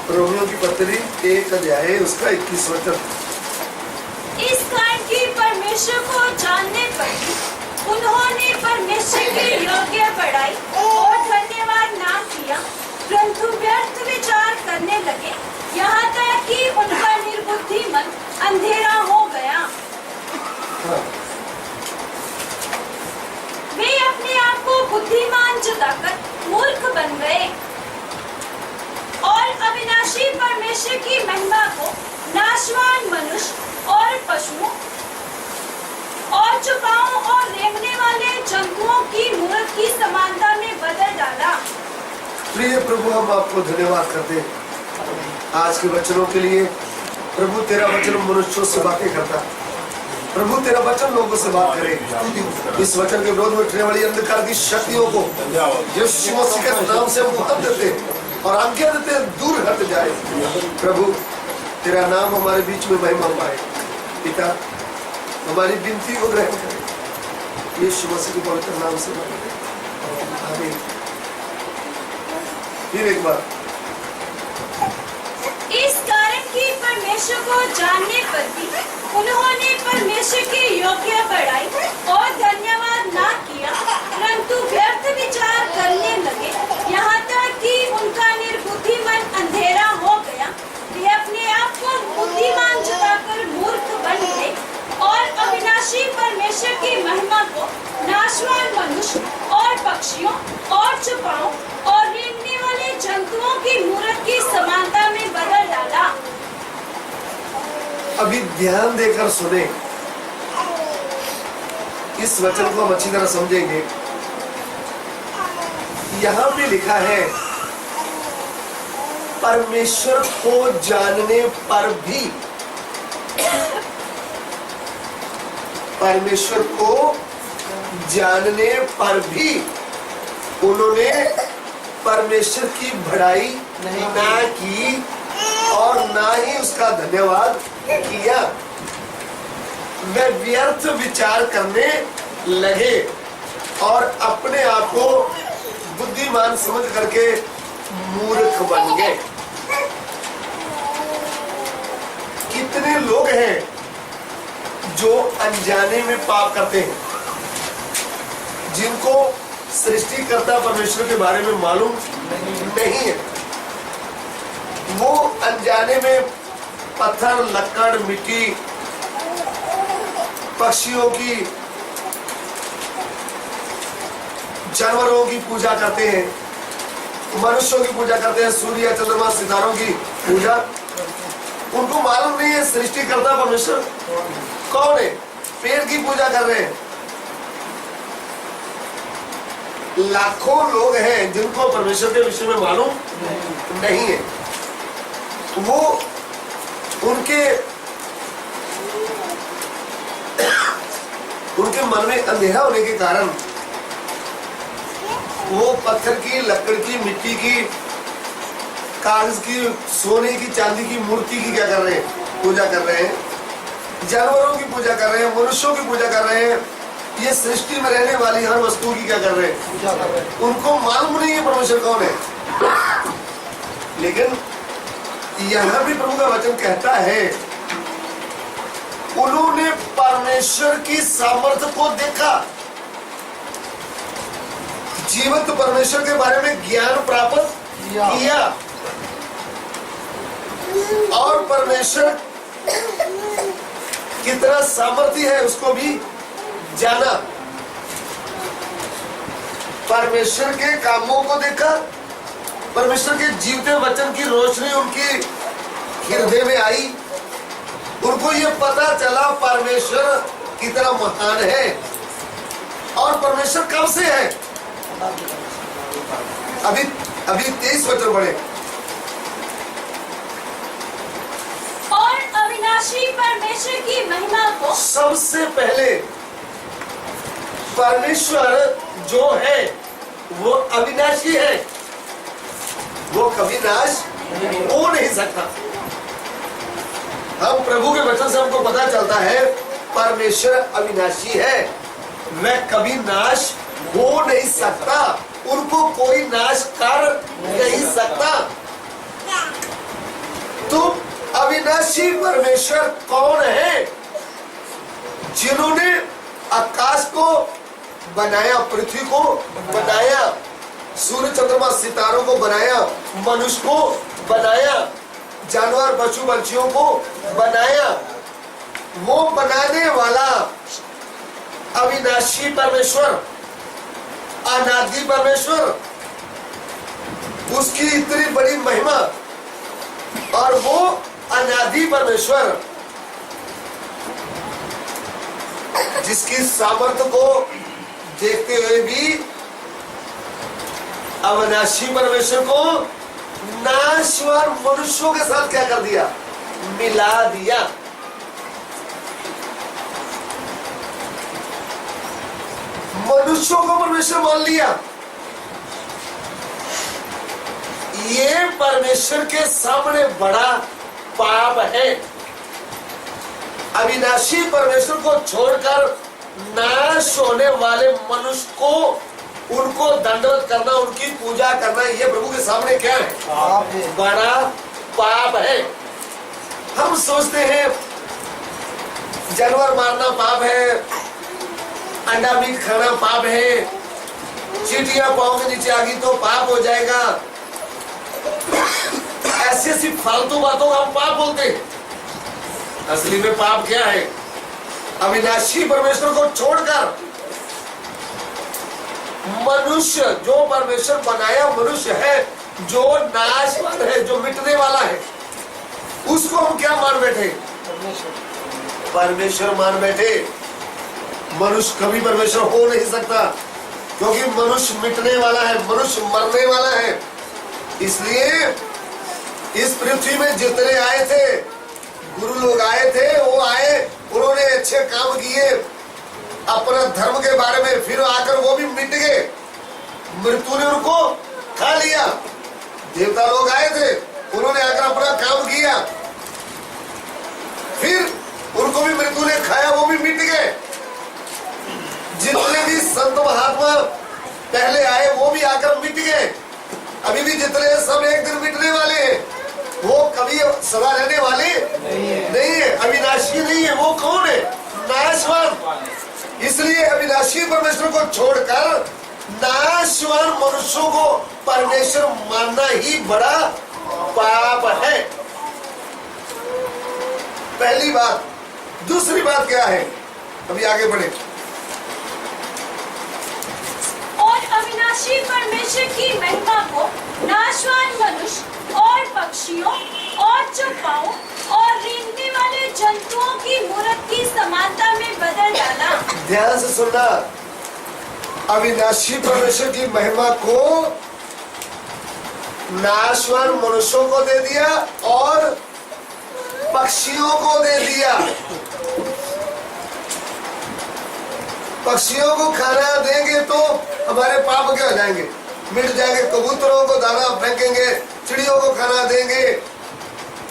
Romeo की पत्री 1 अध्याय उसका 21 वचन। इस कारण की परमेश्वर को जानने पर भी उन्होंने परमेश्वर के योग्य बढ़ाई और धन्यवाद ना किया, परंतु व्यर्थ विचार करने लगे, यहाँ तक कि उनका निर्बुद्धि मन अंधेरा हो गया। वे अपने आप को बुद्धिमान जताकर मूर्ख बन गए और अविनाशी परमेश्वर की महिमा को नाशवान मनुष्य और पशुओं और चुपाओं और रेंगने वाले जंतुओं की मूर्त की समानता में बदल डाला। प्रिय प्रभु, हम आपको धन्यवाद करते हैं आज के वचनों के लिए। प्रभु, तेरा वचन मनुष्यों से बातें करता है। प्रभु, तेरा वचन लोगों से बात करे। इस वचन के विरोध में उठने वाली अंधकार की शक्तियों को यीशु मसीह के नाम से हम हुक्म देते और आज्ञा देते दूर हट जाए। प्रभु, तेरा नाम हमारे बीच में महिमा पाए। पिता, हमारी विनती को ग्रहण करे, यीशु मसीह के पवित्र नाम से आमीन। फिर एक बार, इस कारण की परमेश्वर को जानने पर भी उन्होंने परमेश्वर के योग्य बढ़ाई और धन्यवाद ना किया, परंतु व्यर्थ विचार करने लगे, यहाँ तक कि उनका निर्बुद्धि मन अंधेरा हो गया। वे अपने आप को बुद्धिमान जताकर मूर्ख बन गए और अविनाशी परमेश्वर की महिमा को नाशवान मनुष्य और पक्षियों और चुपाओं और रेंगने वाले जंतुओं की मूर्त की समानता में बदल डाला। अभी ध्यान देकर सुने, इस वचन को हम अच्छी तरह समझेंगे। यहां पे लिखा है परमेश्वर को जानने पर भी, परमेश्वर को जानने पर भी उन्होंने परमेश्वर की बढ़ाई ना की और ना ही उसका धन्यवाद किया। वे व्यर्थ विचार करने लगे और अपने आप को बुद्धिमान समझ करके मूर्ख बन गए। कितने लोग हैं जो अनजाने में पाप करते हैं, जिनको सृष्टिकर्ता परमेश्वर के बारे में मालूम नहीं है। वो अनजाने में पत्थर, लकड़, मिट्टी, पक्षियों की, जानवरों की पूजा करते हैं, मनुष्यों की पूजा करते हैं, सूर्य, चंद्रमा, सितारों की पूजा। उनको मालूम नहीं है सृष्टिकर्ता परमेश्वर कौन है। पेड़ की पूजा कर रहे हैं। लाखों लोग हैं जिनको परमेश्वर के विषय में मालूम नहीं है। वो उनके मन में अंधेरा होने के कारण वो पत्थर की, लकड़ की, मिट्टी की, कागज की, सोने की, चांदी की मूर्ति की क्या कर रहे हैं? पूजा कर रहे हैं। जानवरों की पूजा कर रहे हैं, मनुष्यों की पूजा कर रहे हैं। ये सृष्टि में रहने वाली हर वस्तु की क्या कर रहे हैं? पूजा कर रहे हैं। उनको मालूम नहीं है परमेश्वर कौन है। लेकिन यहाँ भी प्रभु का वचन कहता है उन्होंने परमेश्वर की सामर्थ्य को देखा, जीवित परमेश्वर के बारे में ज्ञान प्राप्त किया और परमेश्वर कितना सामर्थ्य है उसको भी जाना। परमेश्वर के कामों को देखा, परमेश्वर के जीवते वचन की रोशनी उनकी हृदय में आई। उनको ये पता चला परमेश्वर कितना महान है और परमेश्वर कब से है। अभी 23 वचन पढ़े। और अविनाशी परमेश्वर की महिमा को, सबसे पहले परमेश्वर जो है वो अविनाशी है, वो कभी नाश हो नहीं सकता। हम प्रभु के वचन से हमको पता चलता है परमेश्वर अविनाशी है, वह कभी नाश हो नहीं सकता, उनको कोई नाश कर नहीं सकता। अविनाशी परमेश्वर कौन है? जिन्होंने आकाश को बनाया, पृथ्वी को बनाया, सूर्य चंद्रमा सितारों को बनाया, मनुष्य को बनाया, जानवर पशु पंछियों को बनाया। वो बनाने वाला अविनाशी परमेश्वर, अनादि परमेश्वर, उसकी इतनी बड़ी महिमा, और वो अनादि परमेश्वर जिसकी सामर्थ्य को देखते हुए भी अविनाशी परमेश्वर को नाशवान मनुष्यों के साथ क्या कर दिया? मिला दिया। मनुष्यों को परमेश्वर मान लिया। ये परमेश्वर के सामने बड़ा पाप है। अविनाशी परमेश्वर को छोड़कर नाश होने वाले मनुष्य को, उनको दंडवत करना, उनकी पूजा करना, ये प्रभु के सामने क्या है? बड़ा पाप है। हम सोचते हैं जानवर मारना पाप है, अंडा मीट खाना पाप है, चींटियां पाँव के नीचे आ गई तो पाप हो जाएगा। ऐसी ऐसी फालतू बातों का हम पाप बोलते हैं। असली में पाप क्या है? अविनाशी परमेश्वर को छोड़कर मनुष्य, जो परमेश्वर बनाया मनुष्य है, जो नाशवान है, जो मिटने वाला है, उसको हम क्या मान बैठे? परमेश्वर मान बैठे। मनुष्य कभी परमेश्वर हो नहीं सकता, क्योंकि मनुष्य मिटने वाला है, मनुष्य मरने वाला है। इसलिए इस पृथ्वी में जितने आए थे, गुरु लोग आए थे, वो आए, उन्होंने अच्छे काम किए अपना धर्म के बारे में, फिर आकर वो भी मिट गए, मृत्यु ने उनको खा लिया। देवता लोग आए थे, उन्होंने आकर अपना काम किया, फिर उनको भी मृत्यु ने खाया, वो भी मिट गए। जितने भी संत महात्मा पहले आए वो भी आकर मिट गए। अभी भी जितने सब एक दिन मिटने वाले हैं, वो कभी सदा रहने वाले नहीं है, अविनाशी नहीं है। वो कौन है? नाशवान। इसलिए अविनाशी परमेश्वर को छोड़कर नाशवान मनुष्यों को परमेश्वर मानना ही बड़ा पाप है। पहली बात। दूसरी बात क्या है? अभी आगे बढ़े। और अविनाशी परमेश्वर की महिमा को नाशवान मनुष्य और पक्षियों और चौपाओं और रेंगने वाले जंतुओं की मूर्त की समानता में बदल डाला। ध्यान से सुनना। अविनाशी परमेश्वर की महिमा को नाशवान मनुष्यों को दे दिया और पक्षियों को दे दिया। पक्षियों को खाना देंगे तो हमारे पाप क्या हो जाएंगे? मिट जाएंगे। कबूतरों को दाना फेंकेंगे, चिड़ियों को खाना देंगे,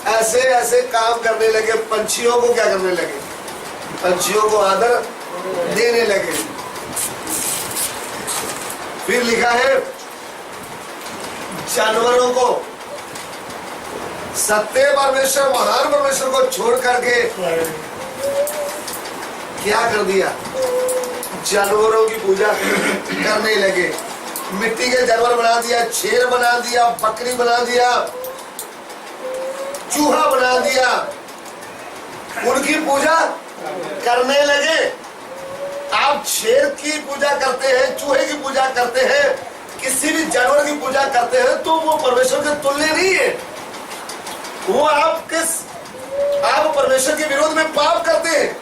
ऐसे ऐसे काम करने लगे। पंछियों को क्या करने लगे? पंछियों को आदर देने लगे। फिर लिखा है जानवरों को, सत्य परमेश्वर, महान परमेश्वर को छोड़ करके क्या कर दिया? जानवरों की पूजा करने लगे। मिट्टी के जानवर बना दिया, शेर बना दिया, बकरी बना दिया, चूहा बना दिया, उनकी पूजा करने लगे। आप शेर की पूजा करते हैं, चूहे की पूजा करते हैं, किसी भी जानवर की पूजा करते हैं तो वो परमेश्वर के तुल्य नहीं है। वो आप परमेश्वर के विरोध में पाप करते हैं।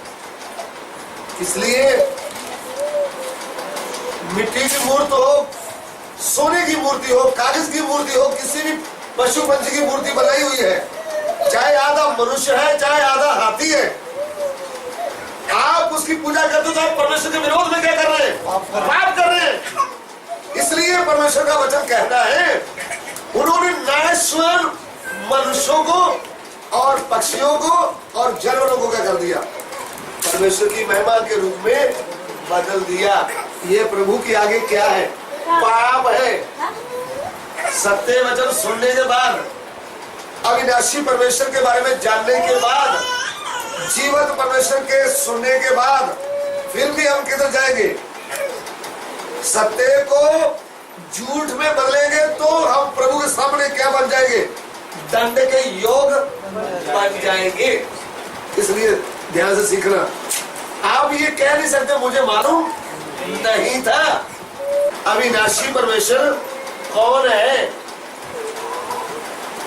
इसलिए मिट्टी की मूर्ति हो, सोने की मूर्ति हो, कागज की मूर्ति हो, किसी भी पशु पंछी की मूर्ति बनाई हुई है, चाहे आधा मनुष्य है चाहे आधा हाथी है, आप उसकी पूजा करते हो तो आप परमेश्वर के विरोध में क्या कर रहे हैं? पाप कर रहे हैं। इसलिए परमेश्वर का वचन कहता है उन्होंने नाशवान मनुष्यों को और पक्षियों को और जानवरों को क्या कर दिया? परमेश्वर की महिमा के रूप में बदल दिया। ये प्रभु के आगे क्या है? पाप है। सत्य वचन सुनने के बाद अविनाशी परमेश्वर के बारे में जानने के बाद, जीवंत परमेश्वर के सुनने के बाद फिर भी हम किधर जाएंगे? सत्य को झूठ में बदलेंगे तो हम प्रभु के सामने क्या बन जाएंगे? दंड के योग बन जाएंगे। इसलिए ध्यान से सीखना। आप ये कह नहीं सकते मुझे मालूम नहीं था। अविनाशी परमेश्वर कौन है?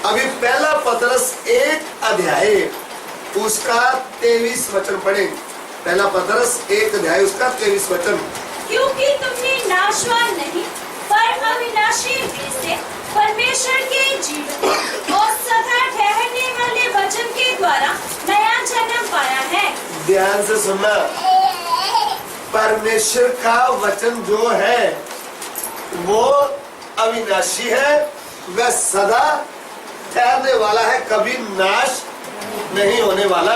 अभी पहला पतरस 1 अध्याय उसका 23 वचन पढ़े। पहला पतरस 1 अध्याय उसका 23 वचन। क्योंकि तुमने नाशवान नहीं पर अविनाशी बीज से परमेश्वर के जीवन और सदा ठहरने वाले वचन के द्वारा नया जन्म पाया है। ध्यान से सुनना। परमेश्वर का वचन जो है वो अविनाशी है, वह सदा ठहरने वाला है, कभी नाश नहीं होने वाला।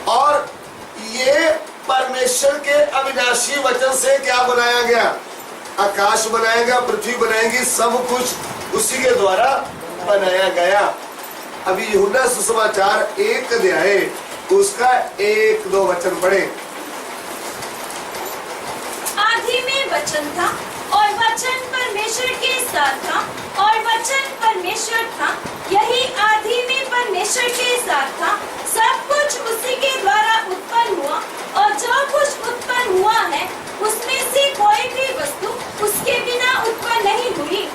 और ये परमेश्वर के अविनाशी वचन से क्या बनाया गया? आकाश बनाया गया, पृथ्वी बनाएगी, सब कुछ उसी के द्वारा बनाया गया। अभी यूहन्ना सुसमाचार 1 अध्याय उसका 1-2 वचन पढ़े। आदि में वचन था और वचन परमेश्वर के साथ था और वचन परमेश्वर था। यही आदि में परमेश्वर के साथ था। सब कुछ उसी के द्वारा उत्पन्न हुआ और जो कुछ उत्पन्न हुआ है उसमें से कोई भी वस्तु उसके बिना उत्पन्न नहीं हुई।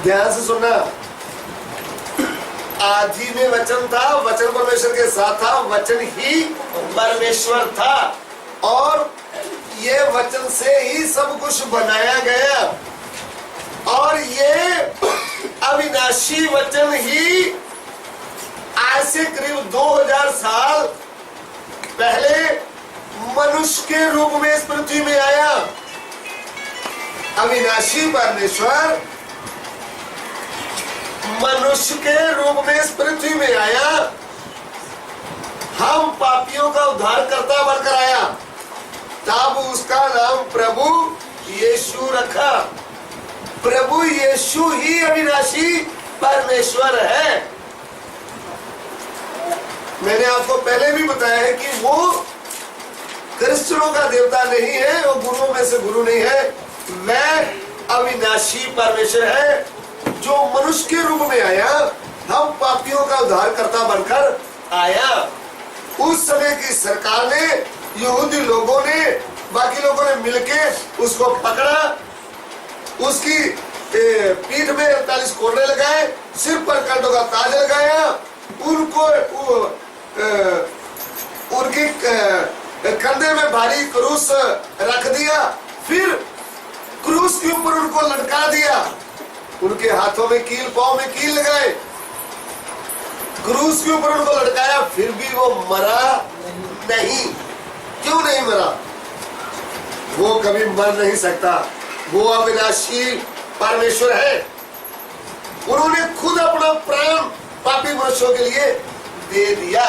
ध्यान से सुनना। आदि में वचन था, वचन परमेश्वर के साथ था, वचन ही परमेश्वर था और ये वचन से ही सब कुछ बनाया गया। और ये अविनाशी वचन ही आज से करीब 2000 साल पहले मनुष्य के रूप में इस पृथ्वी में आया। अविनाशी परमेश्वर मनुष्य के रूप में इस पृथ्वी में आया। हम पापियों का उद्धारकर्ता बनकर आया, तब उसका नाम प्रभु यीशु रखा। प्रभु यीशु ही अविनाशी परमेश्वर है। मैंने आपको पहले भी बताया है कि वो क्रिश्चियनों का देवता नहीं है, वो गुरुओं में से गुरु नहीं है। वह अविनाशी परमेश्वर है जो मनुष्य के रूप में आया, हम पापियों का उद्धारकर्ता बनकर आया। उस समय की सरकार ने, यहूदी लोगों ने, बाकी लोगों ने मिलके उसको पकड़ा, उसकी पीठ में 48 कोड़े लगाए, सिर पर कांटों का ताज लगाया, उनको उनके कंधे में भारी क्रूस रख दिया, फिर क्रूस के ऊपर उनको लटका दिया, उनके हाथों में कील, पांव में कील लगाए, क्रूस के ऊपर उनको लटकाया, फिर भी वो मरा नहीं। क्यों नहीं मरा? वो कभी मर नहीं सकता। वो अविनाशी परमेश्वर है। उन्होंने खुद अपना प्राण पापी मनुष्यों के लिए दे दिया।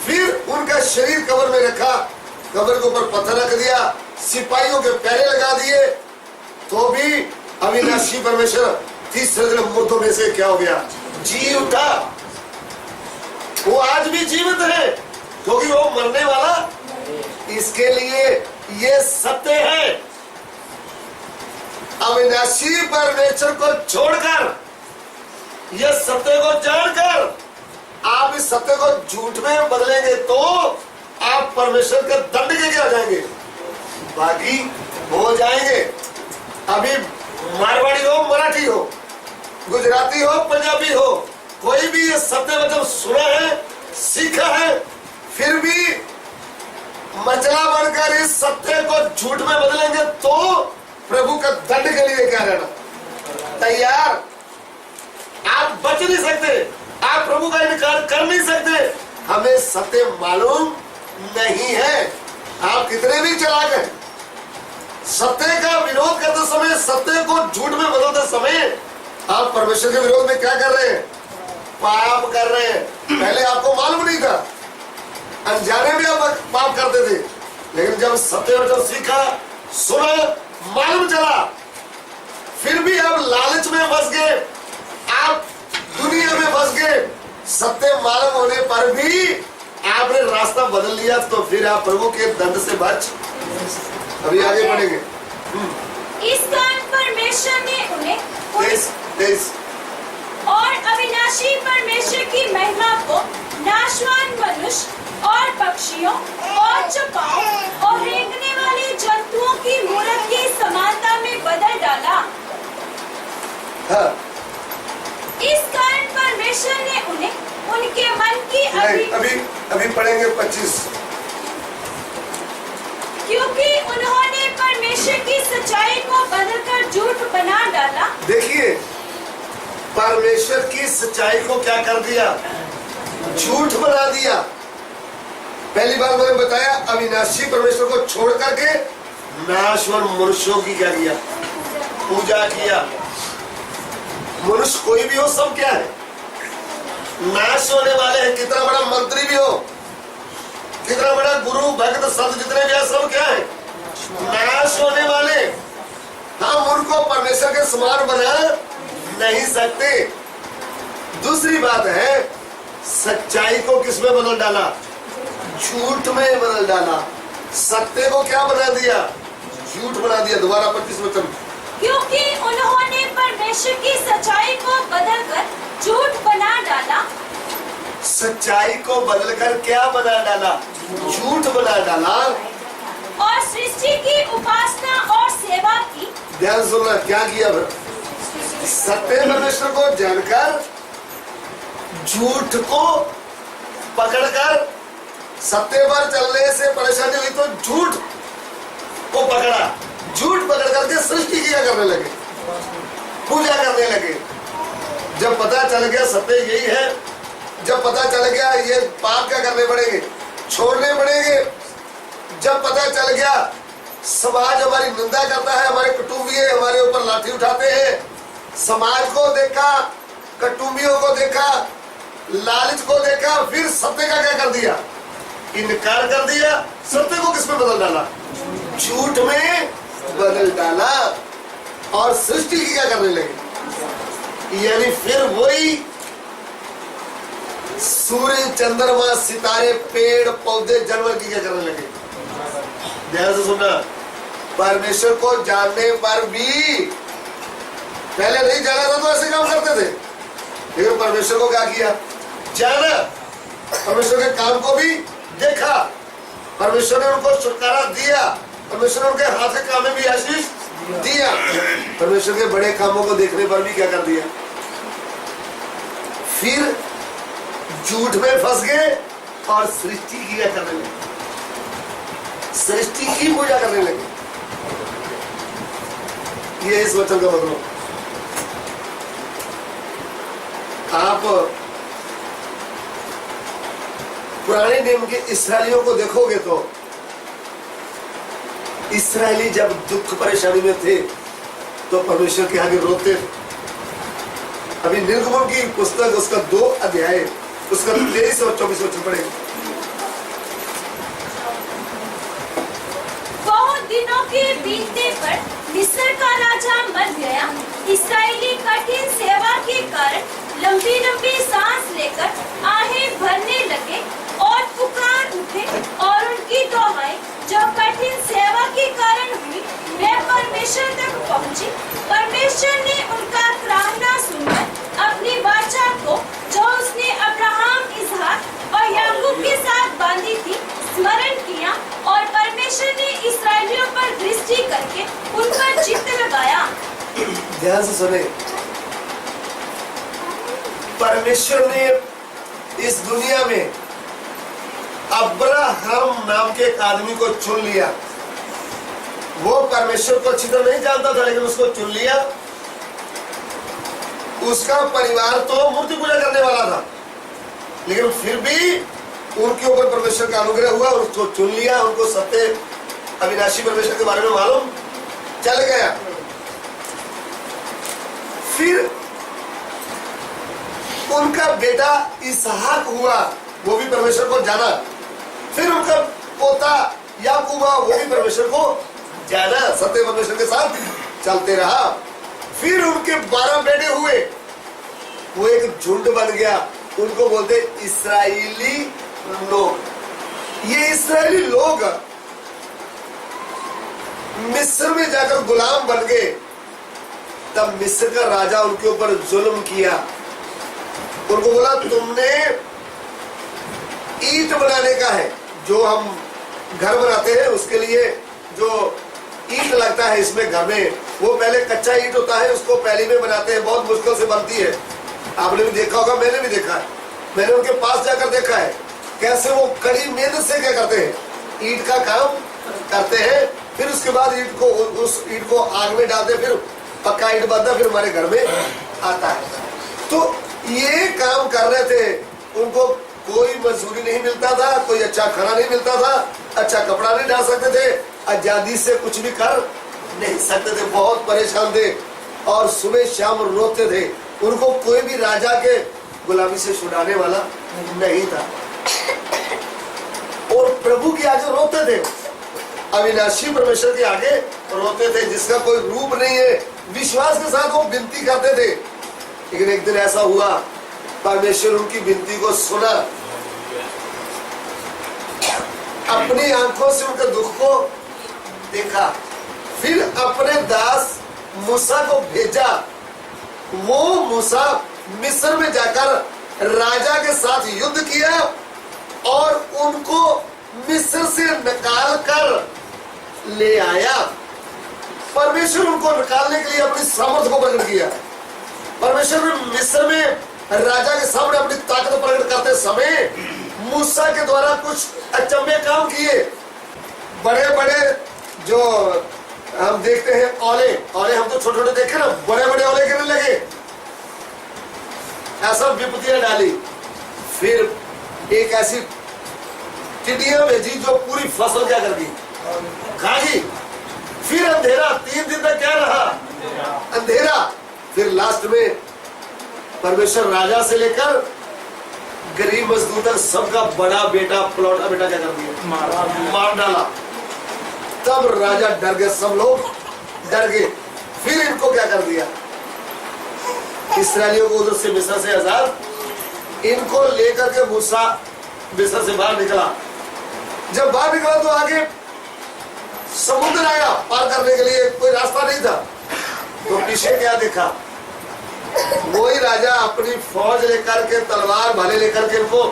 फिर उनका शरीर कब्र में रखा, कब्र के ऊपर पत्थर रख दिया, सिपाहियों के पैरे लगा दिए, तो भी अविनाशी परमेश्वर तीसरे दिन मुर्दों में से क्या हो गया? जी उठा। वो आज भी जीवित है क्योंकि वो मरने वाला। इसके लिए ये सत्य है। अविनाशी परमेश्वर को छोड़कर, ये सत्य को जानकर आप इस सत्य को झूठ में बदलेंगे तो आप परमेश्वर के दंड के क्या जाएंगे? बागी हो जाएंगे। अभी मारवाड़ी हो, मराठी हो, गुजराती हो, पंजाबी हो, कोई भी ये सत्य वचन सुना है, सीखा है, फिर भी मचला बनकर इस सत्य को झूठ में बदलेंगे तो प्रभु का दंड के लिए क्या रहना तैयार? आप बच नहीं सकते, आप प्रभु का इनकार कर नहीं सकते। हमें सत्य मालूम नहीं है। आप कितने भी चलाक हैं, सत्य का विरोध करते समय, सत्य को झूठ में बदलते समय आप परमेश्वर के विरोध में क्या कर रहे हैं? पाप कर रहे हैं। पहले आपको मालूम नहीं था, अनजाने में आप पाप करते थे, लेकिन जब सत्य वचन सीखा, सुना, मालूम चला, फिर भी आप लालच में फंस गए, आप दुनिया में फंस गए, होने पर भी आपने रास्ता बदल लिया, तो फिर आप प्रभु के दंड से बच। अभी आगे बढ़ेंगे। इस कारण परमेश्वर ने उन्हें 23 और अविनाशी परमेश्वर की महिमा को नाशवान मनुष्य और पक्षियों और चौपाओं और रेंगने वाले जंतुओं की मूरत की समानता में बदल डाला। हाँ। इस कारण परमेश्वर ने उन्हें उनके मन की अभी पढ़ेंगे 25। क्योंकि उन्होंने परमेश्वर की सच्चाई को बदलकर झूठ बना डाला। देखिए, परमेश्वर की सच्चाई को क्या कर दिया? झूठ बना दिया। पहली बार मैंने बताया, अविनाशी परमेश्वर को छोड़ करके नाशवान मनुष्यों की क्या किया? पूजा किया। मनुष्य कोई भी हो, सब क्या है? नाश होने वाले हैं। कितना बड़ा मंत्री भी हो, कितना बड़ा गुरु भक्त संत जितने भी हैं, सब क्या है? नाश होने वाले। हम उनको परमेश्वर के समान बना नहीं सकते। दूसरी बात है, सच्चाई को किसमें बदल डाला? झूठ में बदल डाला। सत्य को क्या बना दिया? झूठ बना दिया। दोबारा 25 वचन। क्योंकि उन्होंने परमेश्वर की सच्चाई को बदलकर झूठ बना डाला। सच्चाई को बदलकर क्या बना डाला? झूठ बना डाला। और सृष्टि की उपासना और सेवा की। ध्यान सुनना, क्या किया? सत्य परमेश्वर को जानकर झूठ को पकड़कर, सत्य पर चलने से परेशानी हुई तो झूठ को पकड़ा। झूठ पकड़ करके सृष्टि की क्या करने लगे? पूजा करने लगे। जब पता चल गया सत्य यही है, जब पता चल गया ये पाप क्या करने पड़ेंगे? छोड़ने पड़ेंगे। जब पता चल गया समाज हमारी निंदा करता है, हमारे कुटुंबीय हमारे ऊपर लाठी उठाते हैं, समाज को देखा, कुटुंबियों को देखा, लालच को देखा, फिर सत्य का क्या कर दिया? इनकार कर दिया। सत्य को किसमें बदल डाला? झूठ में बदल डाला। और सृष्टि की क्या करने लगे? यानी फिर वही सूर्य, चंद्रमा, सितारे, पेड़ पौधे, जानवर की क्या करने लगे? ध्यान से सुनना, परमेश्वर को जानने पर भी, पहले नहीं जाना था तो ऐसे काम करते थे, लेकिन परमेश्वर को क्या किया? जाना। परमेश्वर के काम को भी देखा। परमेश्वर ने उनको छुटकारा दिया। परमेश्वर ने उनके हाथ के काम में भी आशीष दिया। परमेश्वर के बड़े कामों को देखने पर भी क्या कर दिया? फिर झूठ में फंस गए और सृष्टि की क्या करने लगे? सृष्टि की पूजा करने लगे। ये इस वचन का मतलब। आप पुराने नियम के इस्राएलियों को देखोगे तो इस्राएली जब दुख परेशानी में थे तो परमेश्वर के आगे रोते थे। अभी निर्गमन की पुस्तक उसका 2 अध्याय, उसका 23 और 24 वचन पढ़ेंगे। बहुत दिनों के बीतने पर मिस्र का राजा मर गया। इस्राएली कठिन सेवा के कारण लंबी लंबी सांस लेकर आहें भरने लगे और पुकार उठे, और उनकी दुआएं जो कठिन सेवा के कारण हुई वे परमेश्वर तक पहुंची। परमेश्वर ने उनका त्राहना सुनकर अपनी वाचा को जो उसने अब्राहम, इसहाक और याकूब के साथ बांधी थी स्मरण किया, और परमेश्वर ने इस्राएलियों पर दृष्टि करके उन पर चित्त लगाया। ध्यान से सुने, परमेश्वर ने इस दुनिया में अब्राहम नाम के एक आदमी को चुन लिया। वो परमेश्वर को अच्छी तरह नहीं जानता था, लेकिन उसको चुन लिया। उसका परिवार तो मूर्ति पूजा करने वाला था, लेकिन फिर भी उनके ऊपर परमेश्वर का अनुग्रह हुआ, उसको चुन लिया। उनको सत्य अविनाशी परमेश्वर के बारे में मालूम चल गया। फिर उनका बेटा इसहाक हुआ, वो भी परमेश्वर को जाना। फिर उनका पोता याकूब हुआ, वो भी परमेश्वर को जाना, सत्य परमेश्वर के साथ चलते रहा। फिर उनके 12 बेटे हुए, वो एक झुंड बन गया। उनको बोलते इस्राएली लोग। ये इस्राएली लोग मिस्र में जाकर गुलाम बन गए। तब मिस्र का राजा उनके ऊपर जुल्म किया। उनको बोला तुमने ईंट बनाने का है, जो हम घर बनाते हैं उसके लिए जो ईंट लगता है इसमें घर में, वो पहले कच्चा ईंट होता है, उसको पहली में बनाते हैं, बहुत मुश्किल से बनती है। आपने भी देखा होगा, मैंने भी देखा है। मैंने उनके पास जाकर देखा है कैसे वो कड़ी मेहनत से क्या करते हैं, ईंट का काम करते हैं। फिर उसके बाद ईंट को, उस ईंट को आग में डालते, फिर पक्का ईंट बनता, फिर हमारे घर में आता है। तो ये काम कर रहे थे। उनको कोई मजदूरी नहीं मिलता था, कोई अच्छा खाना नहीं मिलता था, अच्छा कपड़ा नहीं डाल सकते थे, आजादी से कुछ भी कर नहीं सकते थे, बहुत परेशान थे और सुबह शाम रोते थे। उनको कोई भी राजा के गुलामी से छुड़ाने वाला नहीं था और प्रभु के आगे रोते थे, अविनाशी परमेश्वर के आगे रोते थे, जिसका कोई रूप नहीं है। विश्वास के साथ वो विनती करते थे। लेकिन एक दिन ऐसा हुआ, परमेश्वर उनकी विनती को सुना, अपनी आंखों से उनके दुख को देखा, फिर अपने दास मूसा को भेजा। वो मूसा मिस्र में जाकर राजा के साथ युद्ध किया और उनको मिस्र से निकाल कर ले आया। परमेश्वर उनको निकालने के लिए अपनी सामर्थ्य को प्रकट किया। परमेश्वर ने मिस्र में राजा के सामने अपनी ताकत प्रकट करते समय मूसा के द्वारा कुछ अचंभे काम किए। बड़े बड़े जो हम देखते हैं औले हम तो छोटे छोटे देखे ना, बड़े बड़े औले गिरने लगे, ऐसा विपत्तियां डाली। फिर एक ऐसी टिड्डियां भेजी जो पूरी फसल क्या कर दी, खा गई। फिर अंधेरा, 3 दिन तक क्या रहा, अंधेरा। फिर लास्ट में परमेश्वर राजा से लेकर गरीब मजदूर तक सबका बड़ा बेटा, पलौटा बेटा क्या कर दिया, मार डाला। तब राजा डर गए, सब लोग डर गए। फिर इनको क्या कर दिया, इस्राएलियों को उधर से मिस्र से आजाद, इनको लेकर के मूसा मिस्र से बाहर निकला। जब बाहर निकला तो आगे समुद्र आया, पार करने के लिए कोई रास्ता नहीं था। तो पीछे क्या देखा, वही राजा अपनी फौज लेकर के, तलवार भाले लेकर के इनको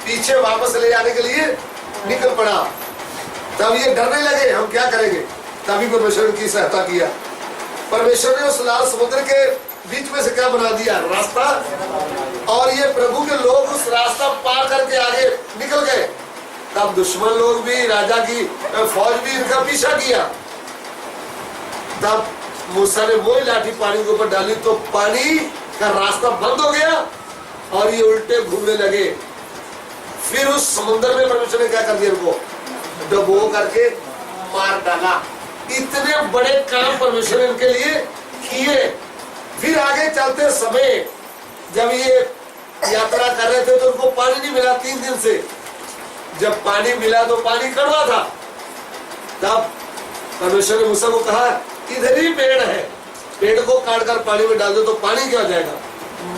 पीछे वापस ले जाने के लिए निकल पड़ा। तब ये डरने लगे, हम क्या करेंगे। तभी परमेश्वर की सहायता किया। परमेश्वर ने उस लाल समुद्र के बीच में से क्या बना दिया, रास्ता, और ये प्रभु के लोग उस रास्ता पार करके आगे निकल गए। तब दुश्मन लोग भी, राजा की फौज भी इनका पीछा किया। तब मूसा ने वही लाठी पानी के ऊपर डाली तो पानी का रास्ता बंद हो गया और ये उल्टे घूमने लगे। फिर उस समुद्र में परमेश्वर ने क्या कर दिया, इनको डुबो करके मार डाला। इतने बड़े काम परमेश्वर ने इनके लिए किए। फिर आगे चलते समय जब ये यात्रा कर रहे थे तो उनको पानी नहीं मिला 3 दिन से। जब पानी मिला तो पानी कड़वा था। तब परमेश्वर ने मूसा को कहा, इधर ही पेड़ है, पेड़ को काट कर पानी में डाल दो तो पानी क्या हो जाएगा,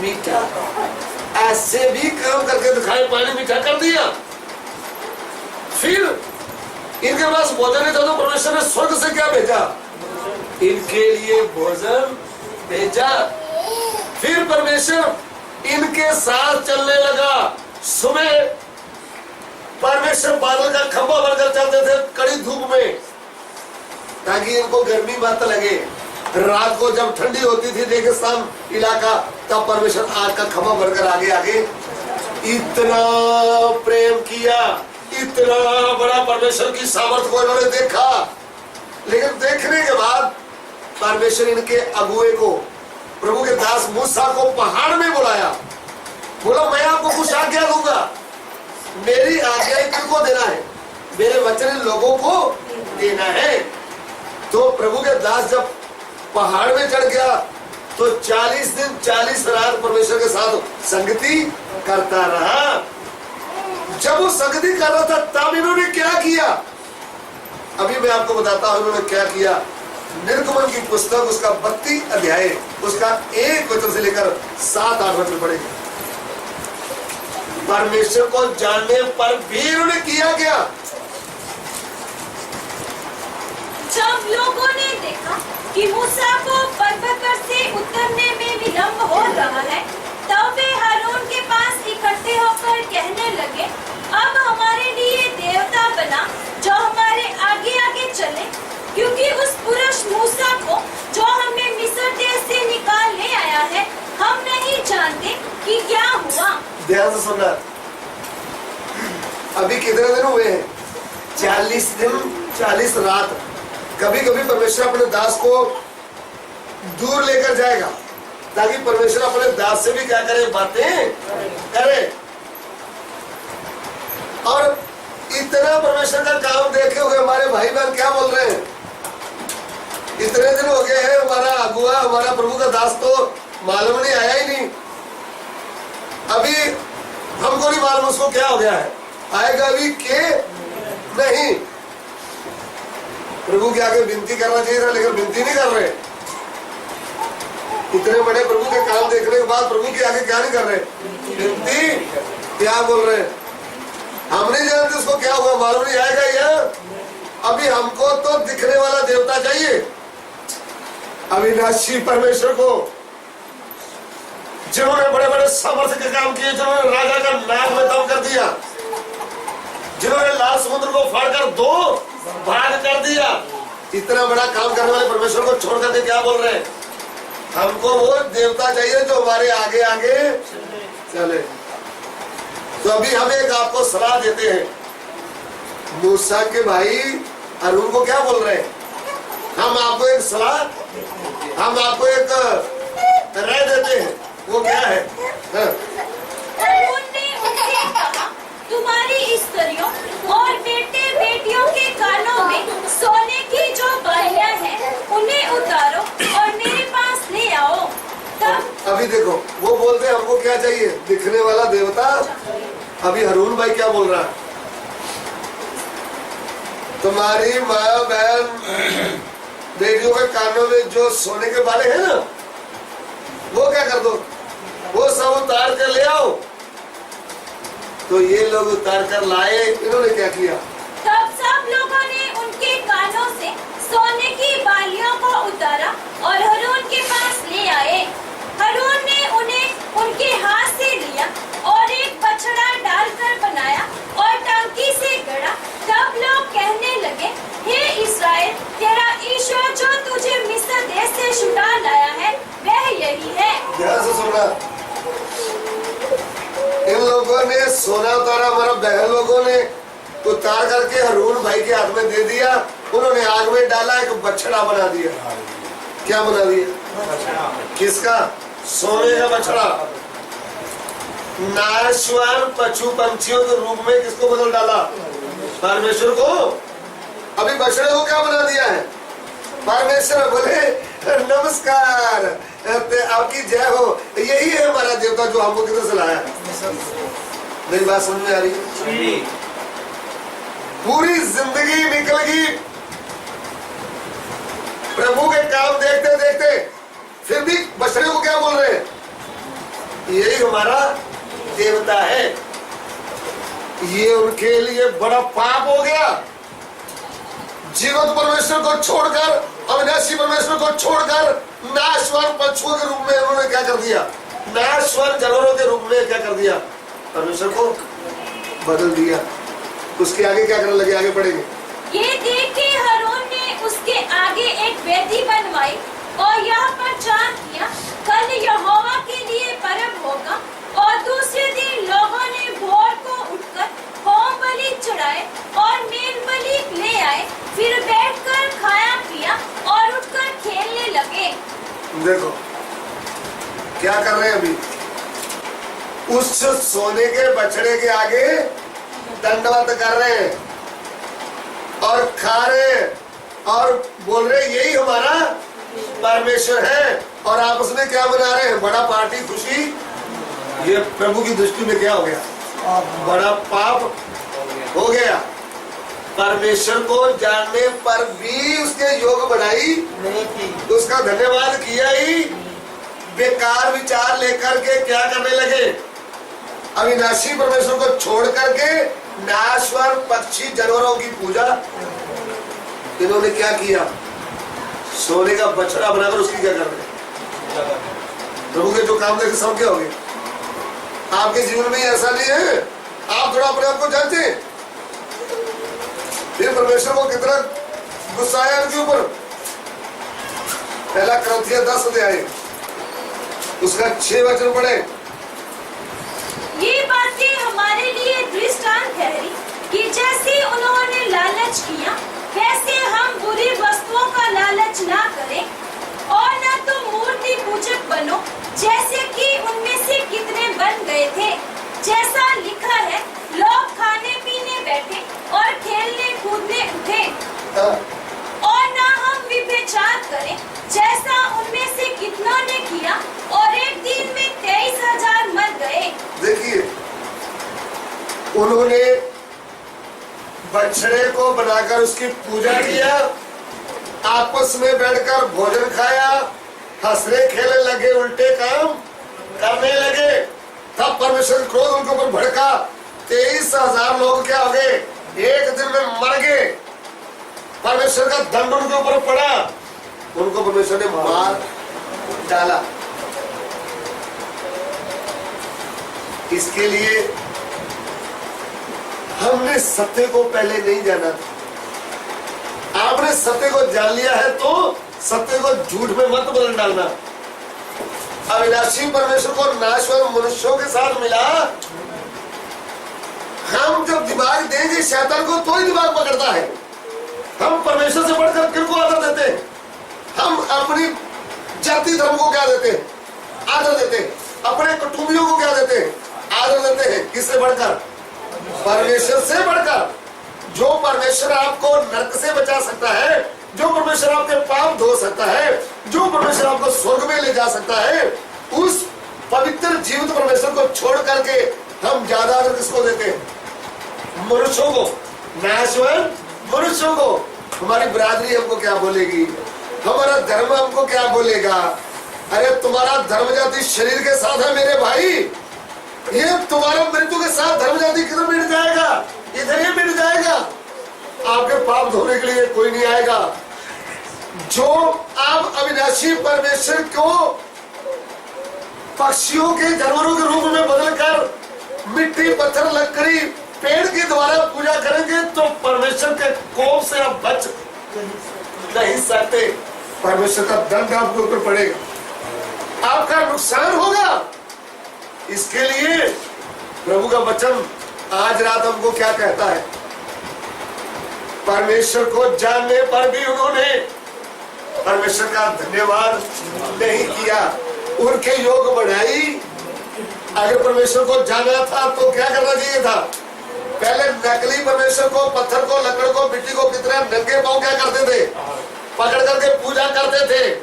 मीठा। ऐसे भी काम करके दिखाए, पानी मीठा कर दिया। फिर इनके पास भोजन नहीं था तो परमेश्वर ने स्वर्ग से क्या भेजा, इनके लिए भोजन भेजा। फिर परमेश्वर इनके साथ चलने लगा। सुबह परमेश्वर बादल का खंभा बनकर चलते थे कड़ी धूप में, ताकि इनको गर्मी मत लगे। रात को जब ठंडी होती थी रेगिस्तान इलाका, तब परमेश्वर आग का खंभा बनकर आगे आगे। इतना प्रेम किया, इतना बड़ा परमेश्वर की सामर्थ को इन्होंने देखा। लेकिन देखने के बाद परमेश्वर इनके अगुए को, प्रभु के दास मूसा को पहाड़ में बुलाया। बोला, मैं आपको कुछ आज्ञा दूंगा, मेरी आज्ञा किनको देना है, मेरे वचन लोगों को देना है। तो प्रभु के दास जब पहाड़ में चढ़ गया तो 40 दिन 40 रात परमेश्वर के साथ संगति करता रहा। जब वो संगति कर रहा था तब इन्होंने क्या किया, अभी मैं आपको बताता हूं इन्होंने क्या किया। निर्गमन की पुस्तक उसका 32 अध्याय, उसका 1 वचन से लेकर 7-8 वचन पढ़ेंगे। परमेश्वर को जानने पर भी उन्हें किया गया। जब लोगों ने देखा कि मूसा को पर्वत पर से उतरने में विलंब हो रहा है, तब वे हारून के पास इकट्ठे होकर कहने लगे, अब हमारे लिए देवता बना जो हमारे आगे आगे चले, क्योंकि उस पुरुष मूसा को जो हमें मिस्र देश से निकाल ले आया है, हम नहीं जानते कि क्या हुआ। ध्यान से सुनना। अभी कितने दिन हुए हैं? 40 दिन 40 रात। कभी कभी परमेश्वर अपने दास को दूर लेकर जाएगा ताकि परमेश्वर अपने दास से भी क्या करे, बातें करे। और इतना परमेश्वर का काम देखे हुए हमारे भाई बहन क्या बोल रहे हैं? इतने दिन हो गए हैं, हमारा अगुआ, हमारा प्रभु का दास तो मालूम नहीं, आया ही नहीं। अभी हमको नहीं मालूम उसको क्या हो गया है, आएगा भी के नहीं। प्रभु के आगे विनती करना चाहिए था, लेकिन विनती नहीं कर रहे। इतने बड़े प्रभु के काम देखने के बाद प्रभु के आगे क्या नहीं कर रहे, विनती क्या बोल रहे हैं? हम नहीं जानते उसको क्या हुआ, मालूम नहीं, आएगा यहाँ। अभी हमको तो दिखने वाला देवता चाहिए, अविनाशी परमेश्वर को, जिन्होंने बड़े बड़े सामर्थ्य के काम किए, जिन्होंने राजा का नाक में दम कर दिया, जिन्होंने लाल समुद्र को फाड़कर 2 भाग कर दिया। इतना बड़ा काम करने वाले परमेश्वर को छोड़ करके क्या बोल रहे हैं? हमको वो देवता चाहिए जो हमारे आगे आगे चले। तो अभी हम एक आपको सलाह देते हैं। मूसा के भाई हारून को क्या बोल रहे हैं? हम आपको एक सलाह, हम आपको एक राय देते हैं। वो क्या है? हारून ने उनसे कहा, तुम्हारी स्त्रियों और बेटे बेटियों के कानों में सोने की जो बालियां हैं, उन्हें उतारो और मेरे पास ले आओ। तब अभी देखो, वो बोलते हैं हमको क्या चाहिए, दिखने वाला देवता। अभी हारून भाई क्या बोल रहा है? तुम्हारी माँ बहन बेटियों के कानों में जो सोने के बाले हैं ना, वो क्या कर दो, वो सब उतार कर ले आओ। तो ये लोग उतार कर लाए। इन्होंने क्या किया? तब सब लोगों ने उनके कानों से सोने की बालियों को उतारा और हारून के पास ले आए। हारून ने उन्हें उनके हाथ से लिया और एक बछड़ा डालकर बनाया और टांकी से गड़ा। तब लोग कहने लगे, हे इस्राएल, तेरा ईश्वर जो तुझे मिस्र देश से छुड़ा लाया है, वह यही है। ध्यान से सुनना। इन लोगों ने सोना उतारा, हमारा बहन लोगों ने उतार करके हारून भाई के हाथ में दे दिया। उन्होंने आग में डाला, एक बछड़ा बना दिया। क्या बना दिया? किसका? सोने का बछड़ा। नाशवान पशु पंछियों के रूप में किसको बदल डाला? परमेश्वर को। अभी बछड़े को क्या बना दिया है? परमेश्वर बोले, नमस्कार, आपकी जय हो, यही है हमारा देवता जो हमको किधर से लाया। मेरी बात समझ में आ रही है? पूरी जिंदगी निकल गई प्रभु के काम देखते देखते, फिर भी बछड़े को क्या बोल रहे हैं? यही हमारा देवता है। ये उनके लिए बड़ा पाप हो गया। जीवित परमेश्वर को छोड़कर, अविनाशी परमेश्वर को छोड़कर नाशवान पशुओं के रूप में उन्होंने क्या कर दिया? नाशवान जानवरों के रूप में क्या कर दिया? परमेश्वर को बदल दिया। उसके आगे क्या करने लगे? आगे बढ़ेंगे। ये देख के हारून ने उसके आगे एक वेदी बनवाई और यह प्रचार किया, कल यहोवा के लिए पर्व होगा। और दूसरे दिन लोगों ने भोर को उठकर होम बलि चढ़ाए और मेल बलि ले आए, फिर बैठकर खाया पिया और उठकर खेलने लगे। देखो क्या कर रहे हैं अभी? उस सोने के बछड़े के आगे दंडवत कर रहे हैं और खा रहे हैं और बोल रहे यही हमारा परमेश्वर है। और आपस में क्या मना रहे हैं? बड़ा पार्टी, खुशी। ये प्रभु की दृष्टि में क्या हो गया? बड़ा पाप हो गया। परमेश्वर को जानने पर भी उसके योग बनाई नहीं की, उसका धन्यवाद किया ही, बेकार विचार लेकर के क्या करने लगे? अविनाशी परमेश्वर को छोड़ करके नाशवान पक्षी जानवरों की पूजा इन्होंने क्या किया? सोने का बछड़ा बनाकर उसकी क्या कर रहे? प्रभु के जो काम देखे सब क्या हो गए? आपके जीवन में ऐसा नहीं है? आप थोड़ा अपने आप को जानते हैं? फिर परमेश्वर को कितना गुस्सा आया उनके ऊपर। पहला क्रंथिया 10 अध्याय उसका 6 वचन पढ़े। ये बातें हमारे लिए दृष्टांत ठहरी कि जैसे उन्होंने लालच किया वैसे हम बुरी वस्तुओं का लालच ना करें और न तो मूर्ति पूजक बनो जैसे कि उनमें से कितने बन गए थे। जैसा लिखा है, लोग खाने पीने बैठे और खेलने कूदने उठे। और न हम व्यभिचार करें जैसा उनमें से कितनों ने किया और एक दिन में 23,000 मर गए। देखिए, उन्होंने बछड़े को बनाकर उसकी पूजा किया, आपस में बैठकर भोजन खाया, हंसने खेलने लगे, उल्टे काम करने लगे। तब परमेश्वर का क्रोध उनके ऊपर भड़का। 23,000 लोग क्या हो गए? एक दिन में मर गए। परमेश्वर का दंड उनके ऊपर पड़ा, उनको परमेश्वर ने मार डाला। इसके लिए हमने सत्य को पहले नहीं जाना था। आपने सत्य को जान लिया है तो सत्य को झूठ में मत बदल डालना। अविनाशी परमेश्वर को नाशवान मनुष्यों के साथ मिला। हम जब दिमाग देंगे शैतान को तो ही दिमाग पकड़ता है। हम परमेश्वर से बढ़कर किनको आदर देते हैं? हम अपनी जाति धर्म को क्या देते हैं? आदर देते हैं। अपने कुटुंबियों को क्या देते हैं? आदर देते हैं। किससे बढ़कर? परमेश्वर से बढ़कर। जो परमेश्वर आपको नरक से बचा सकता है, जो परमेश्वर आपके पाप धो सकता है, जो परमेश्वर आपको स्वर्ग में ले जा सकता है, उस पवित्र जीवित परमेश्वर को छोड़ करके हम ज्यादा आदर किसको देते हैं? मनुष्यों को, नाशवान मनुष्यों को। हमारी बिरादरी हमको क्या बोलेगी? हमारा धर्म हमको क्या बोलेगा? अरे तुम्हारा धर्म जाति शरीर के साथ है मेरे भाई। ये तुम्हारा मृत्यु के साथ धर्म जाति किधर मिट जाएगा? इधर ही मिट जाएगा। आपके पाप धोने के लिए कोई नहीं आएगा। जो आप अविनाशी परमेश्वर को पक्षियों के, जानवरों के रूप में बदलकर मिट्टी, पत्थर, लकड़ी, पेड़ के द्वारा पूजा करेंगे तो परमेश्वर के कोप से आप बच नहीं सकते। परमेश्वर का दंड आपके ऊपर पड़ेगा, आपका नुकसान होगा। इसके लिए प्रभु का वचन आज रात हमको क्या कहता है? परमेश्वर को जानने पर भी उन्होंने परमेश्वर का धन्यवाद नहीं किया, उनके योग बढ़ाई। अगर परमेश्वर को जाना था तो क्या करना चाहिए था? पहले नकली परमेश्वर को, पत्थर को, लकड़ को, मिट्टी को कितने नंगे पांव क्या करते थे? पकड़ करके पूजा करते थे।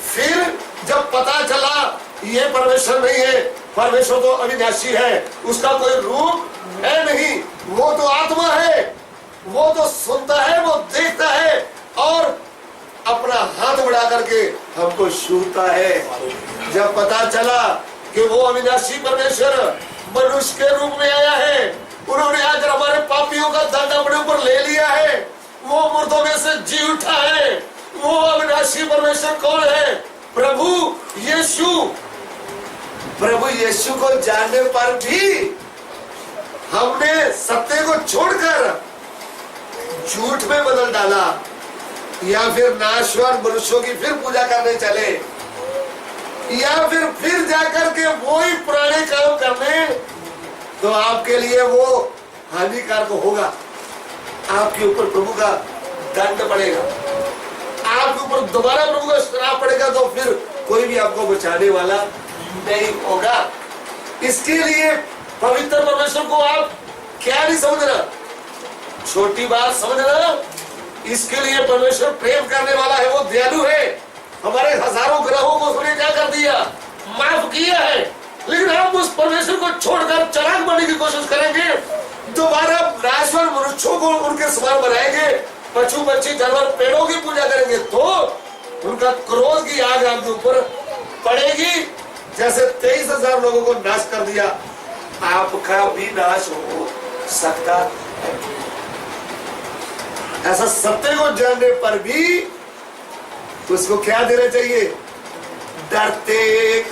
फिर जब पता चला ये परमेश्वर नहीं है, परमेश्वर तो अविनाशी है, उसका कोई रूप है नहीं, वो तो आत्मा है, वो तो सुनता है, वो देखता है और अपना हाथ बढ़ा करके हमको छूता है। जब पता चला कि वो अविनाशी परमेश्वर मनुष्य के रूप में आया है, उन्होंने आकर हमारे पापियों का दंड अपने ऊपर ले लिया है, वो मुर्दों में से जी उठा है। वो अविनाशी परमेश्वर कौन है? प्रभु यीशु। प्रभु यीशु को जानने पर भी हमने सत्य को छोड़कर झूठ में बदल डाला, या फिर नाशवान मनुष्यों की फिर पूजा करने चले, या फिर जाकर के वो ही पुराने काम करने, तो आपके लिए वो हानिकारक होगा। आपके ऊपर प्रभु का दंड पड़ेगा, आपके ऊपर दोबारा प्रभु का श्राप पड़ेगा, तो फिर कोई भी आपको बचाने वाला नहीं होगा। इसके लिए पवित्र परमेश्वर को आप क्या नहीं समझना, छोटी बात समझना। इसके लिए परमेश्वर प्रेम करने वाला है, वो दयालु है। हमारे हजारों ग्रहों को उसने क्या कर दिया? माफ किया है। लेकिन हम उस परमेश्वर को छोड़कर चालाक बनने की कोशिश करेंगे, दोबारा नाशवान मनुष्यों को उनके समान बनाएंगे, पशु पक्षी जानवर पेड़ों की पूजा करेंगे, तो उनका क्रोध की आग आपके ऊपर पड़ेगी। जैसे 23,000 लोगों को नाश कर दिया, आपका भी नाश हो सकता है। ऐसा सत्य को जानने पर भी उसको क्या देना चाहिए? डरते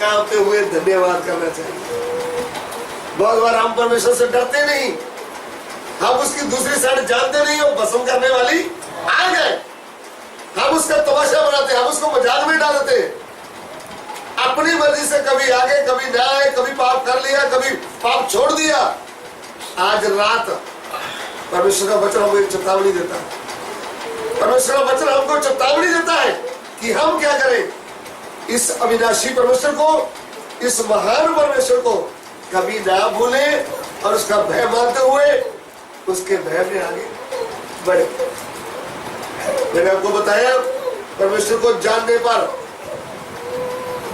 कांपते हुए धन्यवाद करना चाहिए। बहुत बार हम परमेश्वर से डरते नहीं, हम उसकी दूसरी साइड जानते नहीं हो, भस्म करने वाली आ गए, हम उसका तमाशा बनाते, हम उसको मजाक में डालते, अपनी मर्जी से कभी आगे कभी ना आए, कभी पाप कर लिया कभी पाप छोड़ दिया। आज रात परमेश्वर का वचन हमको एक चेतावनी देता है। परमेश्वर का वचन हमको चेतावनी देता है कि हम क्या करें। इस अविनाशी परमेश्वर को, इस महान परमेश्वर को कभी ना भूले और उसका भय मानते हुए उसके भय में आगे बढ़े। मैंने आपको बताया परमेश्वर को जानने पर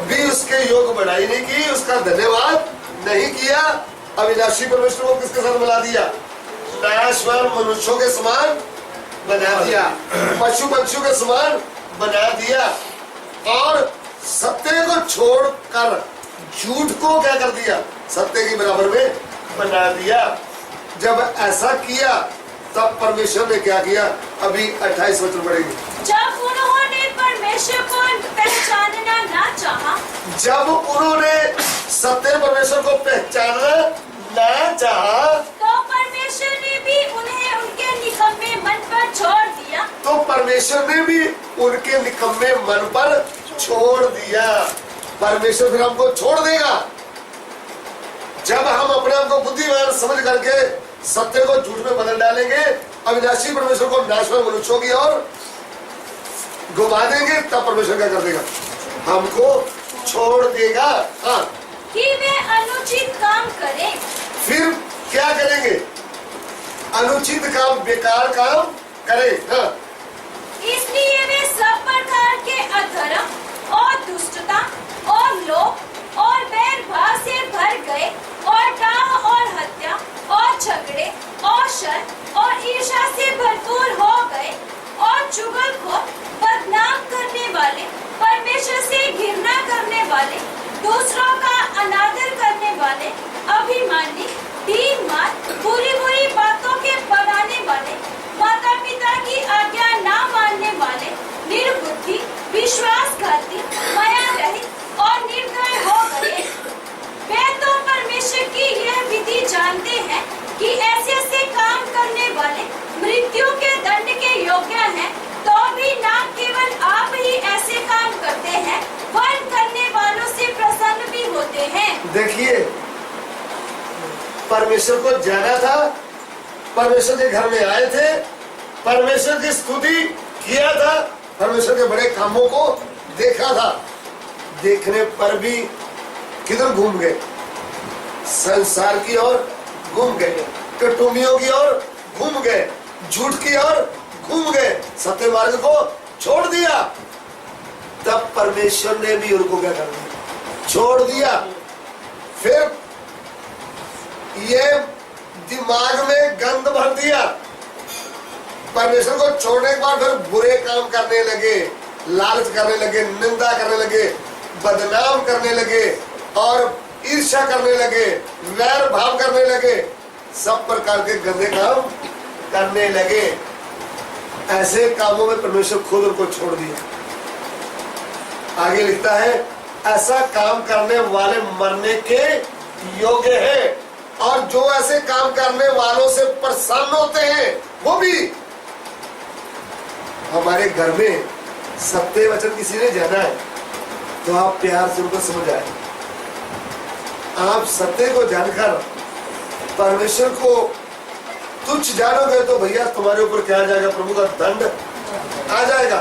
भी उसके योग बढ़ाई नहीं की, उसका धन्यवाद नहीं किया। अविनाशी परमेश्वर को किसके साथ मिला दिया? नाशवान मनुष्यों के समान बना दिया, पशु पक्षियों के समान बना दिया और सत्य को छोड़कर झूठ को क्या कर दिया? सत्य के बराबर में बना दिया। जब ऐसा किया तब परमेश्वर ने क्या किया? अभी 28 वचन पढ़ेंगे। जब उन्होंने परमेश्वर को पहचानना ना चाहा, जब उन्होंने सत्य परमेश्वर को पहचानना ना चाहा, तो परमेश्वर ने भी उन्हें उनके निकम्मे मन पर छोड़ दिया। तो परमेश्वर ने भी उनके निकम्मे मन पर छोड़ दिया। परमेश्वर फिर हमको छोड़ देगा जब हम अपने आप को बुद्धिमान समझ करके सत्य को झूठ में बदल डालेंगे, अविनाशी परमेश्वर को नाशवान मनुष्यों की ओर घुमा देंगे। तब परमेश्वर क्या कर देगा? हमको छोड़ देगा। हाँ, कि वे अनुचित काम करें। फिर क्या करेंगे? अनुचित काम, बेकार काम करें। हाँ, इसलिए वे सब प्रकार के अधर्म और दुष्टता और लोभ और बैर भाव से भर गए और डाह और हत्या और झगड़े और शर और ईर्ष्या से भरपूर हो गए और चुगलखोर, बदनाम करने वाले, परमेश्वर से घृणा करने वाले, दूसरों का अनादर करने वाले, अभिमानी, दीनमान, बुरी बुरी बातों के बनाने वाले, माता पिता की आज्ञा ना मानने वाले, निर्बुद्धि, विश्वासघाती, माया रहित और निर्दय हो गए। वे तो परमेश्वर की यह विधि जानते हैं कि ऐसे ऐसे काम करने वाले मृत्यु के दंड के योग्य हैं, तो भी ना केवल आप ही ऐसे काम करते हैं, वरन करने वालों से प्रसन्न भी होते हैं। देखिए, परमेश्वर को जाना था, परमेश्वर के घर में आए थे, परमेश्वर की स्तुति किया था, परमेश्वर के बड़े कामों को देखा था। देखने पर भी किधर घूम गए? संसार की ओर घूम गए, कटुमियों की ओर घूम गए, झूठ की ओर घूम गए, सत्य मार्ग को छोड़ दिया। तब परमेश्वर ने भी उनको क्या कर दिया? छोड़ दिया। फिर ये दिमाग में गंद भर दिया। परमेश्वर को छोड़ने के बाद फिर बुरे काम करने लगे, लालच करने लगे, निंदा करने लगे, बदनाम करने लगे और ईर्ष्या करने लगे, वैर भाव करने लगे, सब प्रकार के गंदे काम करने लगे। ऐसे कामों में परमेश्वर खुद उनको छोड़ दिया। आगे लिखता है, ऐसा काम करने वाले मरने के योग्य है, और जो ऐसे काम करने वालों से प्रसन्न होते हैं वो भी। हमारे घर में सत्य वचन किसी ने जाना है तो आप प्यार से उनको समझ आए। आप सत्य को जानकर परमेश्वर को तुच्छ जानोगे तो भैया तुम्हारे ऊपर क्या आ जाएगा? प्रभु का दंड आ जाएगा।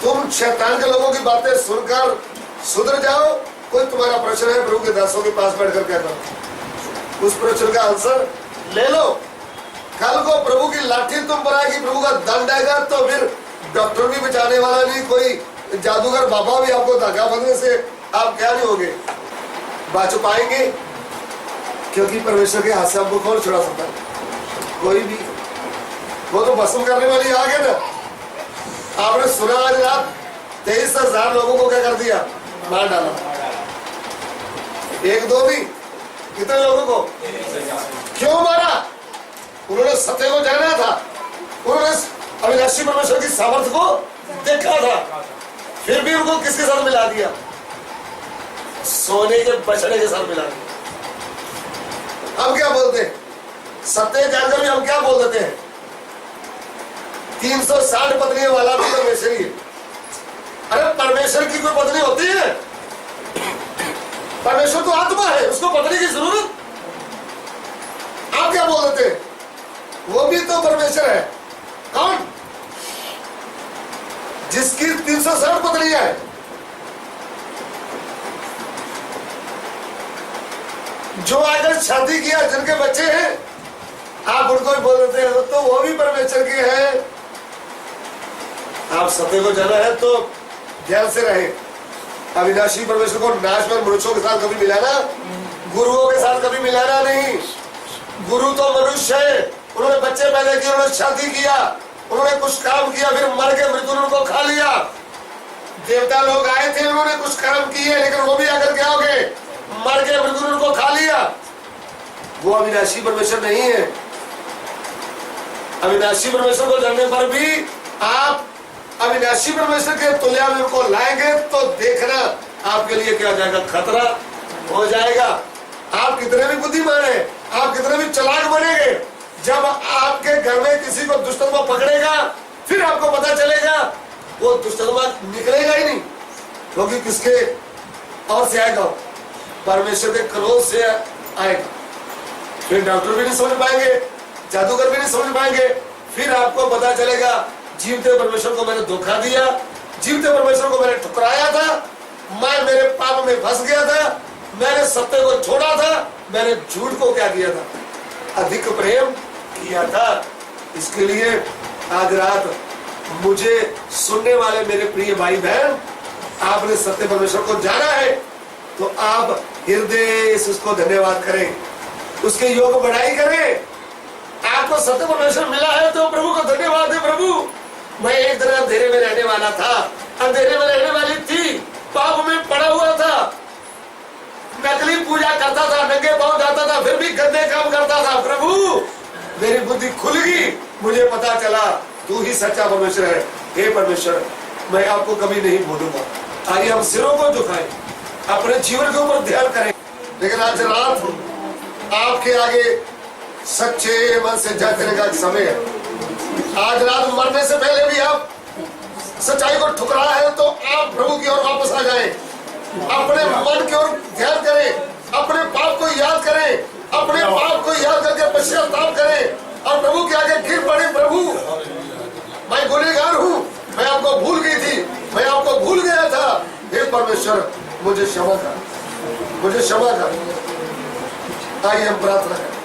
तुम शैतान के लोगों की बातें सुनकर सुधर जाओ। कोई तुम्हारा प्रश्न है, प्रभु के दासों के पास बैठकर क्या करो? उस प्रश्न का आंसर ले लो। कल को प्रभु की लाठी तुम पर आएगी, प्रभु का दंड आएगा, तो फिर डॉक्टर भी बचाने वाला नहीं, कोई जादूगर बाबा भी आपको धागा बंधने से आप क्या नहीं होगे, बच पाएंगे। क्योंकि परमेश्वर के हाथ से आपको कौन छुड़ा सकता है? कोई भी। वो तो भस्म करने वाली आग है ना। आपने सुना आज रात 23,000 लोगों को क्या कर दिया? मार डाला। एक दो भी कितने लोगों को? क्यों मारा? उन्होंने सत्य को जाना था, उन्होंने अविनाशी परमेश्वर की सामर्थ्य को देखा था, फिर भी उनको किसके साथ मिला दिया? सोने के बछड़े के साथ मिला दिया। हम क्या बोलते हैं? सत्य जानकर भी हम क्या बोल देते हैं? 360 पत्नियों वाला भी परमेश्वर ही है। अरे परमेश्वर की कोई पत्नी होती है? परमेश्वर तो आत्मा है, उसको पत्नी की जरूरत? आप क्या बोल देते हैं? वो भी तो परमेश्वर है। कौन? जिसकी 360 पत्नियां है। जो आकर शादी किया, जिनके बच्चे हैं, आप उनको भी बोल देते हैं तो वो भी परमेश्वर के हैं। आप सत्य को जाना है तो ध्यान से रहे। अविनाशी परमेश्वर को नाश में मनुष्यों के साथ कभी मिलाना, गुरुओं के साथ कभी मिलाना नहीं। गुरु तो मनुष्य है, उन्होंने बच्चे पैदा किए, उन्होंने शादी किया, उन्होंने कुछ काम किया, फिर मर के मृत्यु उनको खा लिया। देवता लोग आए थे, उन्होंने कुछ काम किए, लेकिन वो भी आकर क्या हो गए? मर के मृत्यु उनको खा लिया। वो अविनाशी परमेश्वर नहीं है। अविनाशी परमेश्वर को जानने पर भी आप अविनाशी परमेश्वर के तुल्य में उनको लाएंगे तो देखना आपके लिए क्या हो जाएगा? खतरा हो जाएगा। आप कितने भी बुद्धिमान हैं, आप कितने भी चालाक बनेंगे, जब आपके घर में किसी को दुष्टत्मा पकड़ेगा, फिर आपको पता चलेगा वो दुष्टत्मा निकलेगा ही नहीं, क्योंकि किसके और से आएगा? परमेश्वर के क्रोध से आएगा। फिर डॉक्टर भी नहीं समझ पाएंगे, जादूगर भी नहीं समझ पाएंगे। फिर आपको पता चलेगा जीवते परमेश्वर को मैंने धोखा दिया, जीवते परमेश्वर को मैंने ठुकराया था, मैं मेरे पाप में फंस गया था, मैंने सत्य को छोड़ा था, मैंने झूठ को क्या किया था? अधिक प्रेम किया था। इसके लिए आज रात मुझे सुनने वाले मेरे प्रिय भाई बहन, आपने सत्य परमेश्वर को जाना है तो आप हृदय से उसको धन्यवाद करें, उसके योग बढ़ाई करें। आपको सत्य परमेश्वर मिला है तो प्रभु को धन्यवाद है। प्रभु, मैं एक दिन अंधेरे में रहने वाला था, अंधेरे में रहने वाली थी, पाप में पड़ा हुआ था, नकली पूजा करता था, नंगे पांव जाता था, फिर भी गंदे काम करता था। प्रभु, मेरी बुद्धि खुल गई, मुझे पता चला तू ही सच्चा परमेश्वर है। हे परमेश्वर, मैं आपको कभी नहीं भूलूंगा। आइए हम सिरों को झुकाएं, अपने जीवन के ऊपर ध्यान करें। लेकिन आज रात आपके आगे सच्चे मन से जागने का समय है। आज रात मरने से पहले भी आप सच्चाई को ठुकरा है तो आप प्रभु की ओर वापस आ जाएं, अपने मन की ओर ध्यान करें, अपने पाप को याद करें, अपने पाप को याद करके पश्चाताप करें और प्रभु के आगे गिर पड़े। प्रभु, मैं गुनहगार हूँ, मैं आपको भूल गई थी, मैं आपको भूल गया था। हे परमेश्वर, मुझे क्षमा कर, मुझे क्षमा कर। आइए हम प्रार्थना करें।